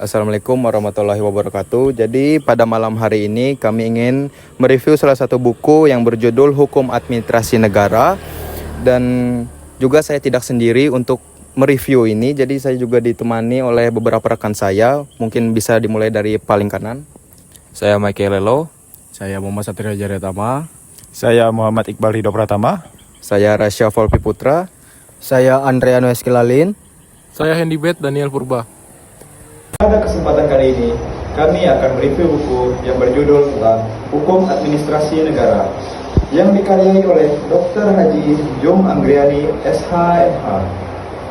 Assalamualaikum warahmatullahi wabarakatuh. Jadi pada malam hari ini kami ingin mereview salah satu buku yang berjudul Hukum Administrasi Negara. Dan juga saya tidak sendiri untuk mereview ini. Jadi saya juga ditemani oleh beberapa rekan saya. Mungkin bisa dimulai dari paling kanan. Saya Michael Lelo. Saya Muhammad Satria Jaretama. Saya Muhammad Iqbal Hido Pratama. Saya Rasya Volpi Putra. Saya Andreano Eskilalin. Saya Hendy Bet Daniel Purba. Pada kesempatan kali ini, kami akan mereview buku yang berjudul tentang Hukum Administrasi Negara yang dikaryai oleh Dr. Haji Jung Anggriani, SHMH.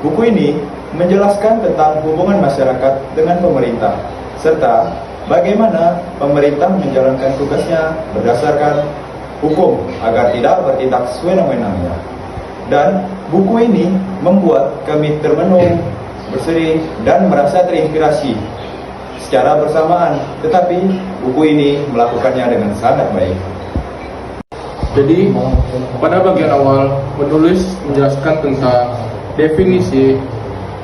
Buku ini menjelaskan tentang hubungan masyarakat dengan pemerintah, serta bagaimana pemerintah menjalankan tugasnya berdasarkan hukum agar tidak bertindak sewenang-wenangnya. Dan buku ini membuat kami termenung, bersedih, dan merasa terinspirasi secara bersamaan. Tetapi buku ini melakukannya dengan sangat baik. Jadi, pada bagian awal menulis menjelaskan tentang definisi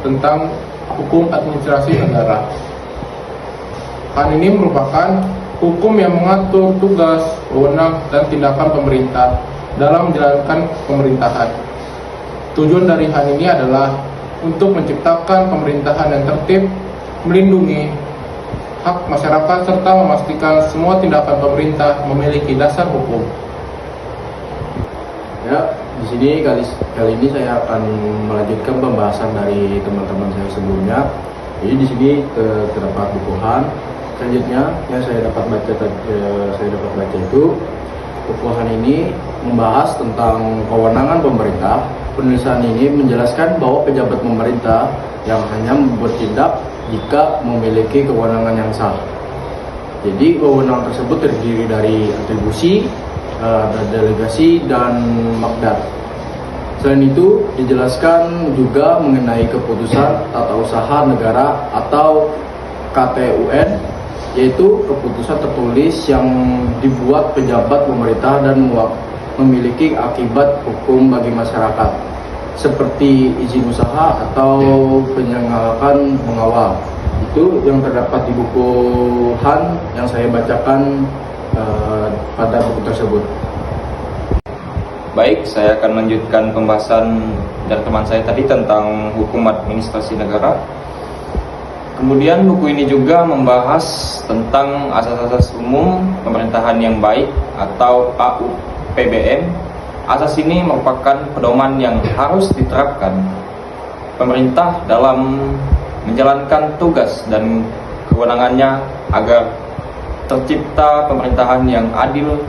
tentang hukum administrasi negara. Hal ini merupakan hukum yang mengatur tugas, wewenang, dan tindakan pemerintah dalam menjalankan pemerintahan. Tujuan dari hal ini adalah untuk menciptakan pemerintahan yang tertib, melindungi hak masyarakat, serta memastikan semua tindakan pemerintah memiliki dasar hukum. Ya, di sini kali ini saya akan melanjutkan pembahasan dari teman-teman saya sebelumnya. Jadi di sini terdapat bukuhan. Selanjutnya yang saya dapat baca itu bukuhan ini membahas tentang kewenangan pemerintah. Penulisan ini menjelaskan bahwa pejabat pemerintah yang hanya bertindak jika memiliki kewenangan yang sah. Jadi kewenangan tersebut terdiri dari atribusi, delegasi, dan makdar. Selain itu dijelaskan juga mengenai keputusan tata usaha negara atau KTUN, yaitu keputusan tertulis yang dibuat pejabat pemerintah dan memiliki akibat hukum bagi masyarakat, seperti izin usaha atau penyelenggaraan pengawal. Itu yang terdapat di buku Han yang saya bacakan pada buku tersebut. Baik, saya akan melanjutkan pembahasan dari teman saya tadi tentang hukum administrasi negara. Kemudian buku ini juga membahas tentang asas-asas umum pemerintahan yang baik atau AUPBM. Asas ini merupakan pedoman yang harus diterapkan pemerintah dalam menjalankan tugas dan kewenangannya agar tercipta pemerintahan yang adil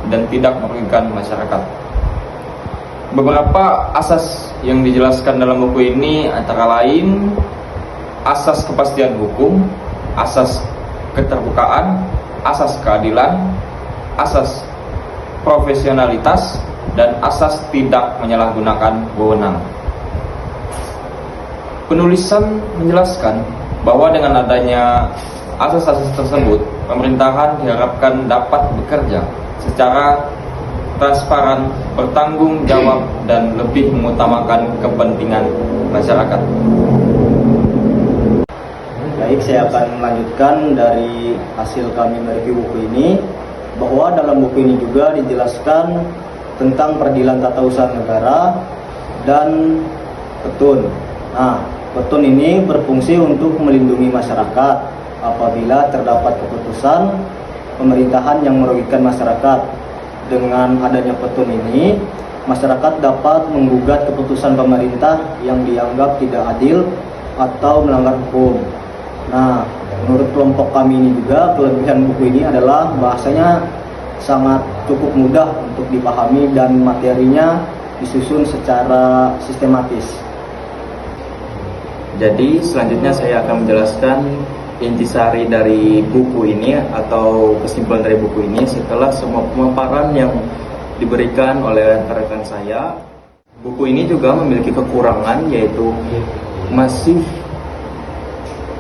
dan tidak merugikan masyarakat. Beberapa asas yang dijelaskan dalam buku ini antara lain asas kepastian hukum, asas keterbukaan, asas keadilan, asas profesionalitas, dan asas tidak menyalahgunakan wewenang. Penulisan menjelaskan bahwa dengan adanya asas-asas tersebut, pemerintahan diharapkan dapat bekerja secara transparan, bertanggung jawab, dan lebih mengutamakan kepentingan masyarakat. Baik, saya akan melanjutkan dari hasil kami mereview buku ini, bahwa dalam buku ini juga dijelaskan tentang peradilan tata usaha negara dan petun. Nah, petun ini berfungsi untuk melindungi masyarakat apabila terdapat keputusan pemerintahan yang merugikan masyarakat. Dengan adanya petun ini, masyarakat dapat menggugat keputusan pemerintah yang dianggap tidak adil atau melanggar hukum. Nah, menurut kelompok kami ini juga, kelebihan buku ini adalah bahasanya sangat cukup mudah untuk dipahami dan materinya disusun secara sistematis. Jadi selanjutnya saya akan menjelaskan intisari dari buku ini atau kesimpulan dari buku ini setelah semua pemaparan yang diberikan oleh rekan saya. Buku ini juga memiliki kekurangan, yaitu masih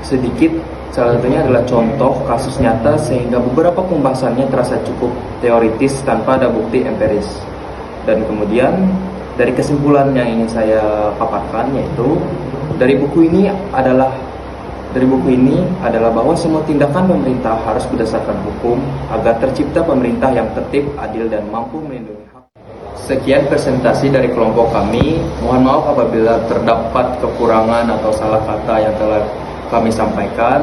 sedikit. Salah satunya adalah contoh kasus nyata, sehingga beberapa pembahasannya terasa cukup teoritis tanpa ada bukti empiris. Dan kemudian dari kesimpulan yang ingin saya paparkan, yaitu dari buku ini adalah dari buku ini adalah bahwa semua tindakan pemerintah harus berdasarkan hukum agar tercipta pemerintah yang tertib, adil, dan mampu melindungi hak. Sekian presentasi dari kelompok kami. Mohon maaf apabila terdapat kekurangan atau salah kata yang telah kami sampaikan.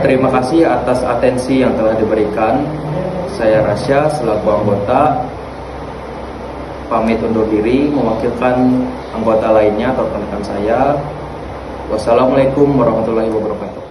Terima kasih atas atensi yang telah diberikan. Saya Rasya selaku anggota pamit undur diri mewakilkan anggota lainnya atau rekan-rekan saya. Wassalamualaikum warahmatullahi wabarakatuh.